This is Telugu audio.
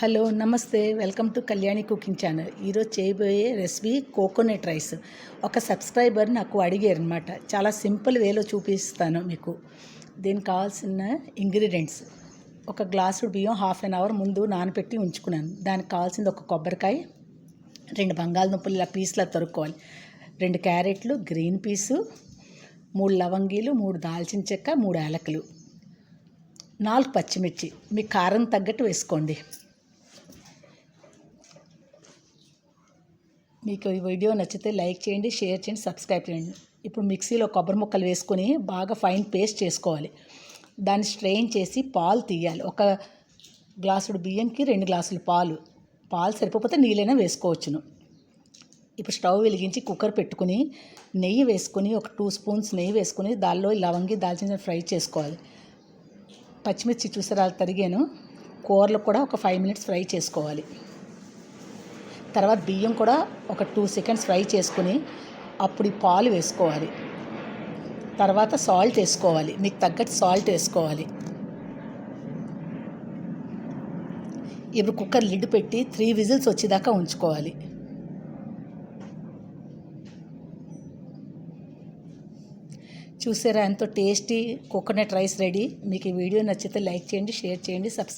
హలో నమస్తే, welcome to Kalyani cooking channel. ఈరోజు చేయబోయే రెసిపీ కోకోనట్ రైస్. ఒక సబ్స్క్రైబర్ నాకు అడిగారు అనమాట. చాలా సింపుల్ వేలో చూపిస్తాను మీకు. దీనికి కావాల్సిన ఇంగ్రీడియంట్స్: ఒక గ్లాసు బియ్యం హాఫ్ అన్ అవర్ ముందు నానబెట్టి ఉంచుకున్నాను. దానికి కావాల్సింది ఒక కొబ్బరికాయ, 2 బంగాళదుంపలు ఇలా పీస్లా తరుక్కోవాలి, 2 క్యారెట్లు గ్రీన్ పీసు, 3 లవంగీలు, 3 దాల్చిన చెక్క, 3 యాలకులు, 4 పచ్చిమిర్చి. మీ కారం తగ్గట్టు వేసుకోండి. మీకు ఈ వీడియో నచ్చితే లైక్ చేయండి, షేర్ చేయండి, సబ్స్క్రైబ్ చేయండి. ఇప్పుడు మిక్సీలో కొబ్బరి ముక్కలు వేసుకొని బాగా ఫైన్ పేస్ట్ చేసుకోవాలి. దాన్ని స్ట్రెయిన్ చేసి పాలు తీయాలి. ఒక గ్లాసుడు బియ్యంకి 2 గ్లాసులు పాలు. సరిపోతే నీళ్ళైనా వేసుకోవచ్చును. ఇప్పుడు స్టవ్ వెలిగించి కుక్కర్ పెట్టుకుని నెయ్యి వేసుకొని ఒక 2 స్పూన్స్ నెయ్యి వేసుకొని దానిలో లవంగి దాల్చిన ఫ్రై చేసుకోవాలి. పచ్చిమిర్చి చూసారా తరిగాను. కూరలు కూడా ఒక 5 మినిట్స్ ఫ్రై చేసుకోవాలి. తర్వాత బియ్యం కూడా ఒక 2 సెకండ్స్ ఫ్రై చేసుకుని అప్పుడు ఈ పాలు వేసుకోవాలి. తర్వాత సాల్ట్ వేసుకోవాలి, మీకు తగ్గట్టు సాల్ట్ వేసుకోవాలి. ఇప్పుడు కుక్కర్ లిడ్ పెట్టి 3 విజిల్స్ వచ్చేదాకా ఉంచుకోవాలి. చూసారా ఎంతో టేస్టీ కోకోనట్ రైస్ రెడీ. మీకు ఈ వీడియో నచ్చితే లైక్ చేయండి, షేర్ చేయండి, సబ్స్క్రైబ్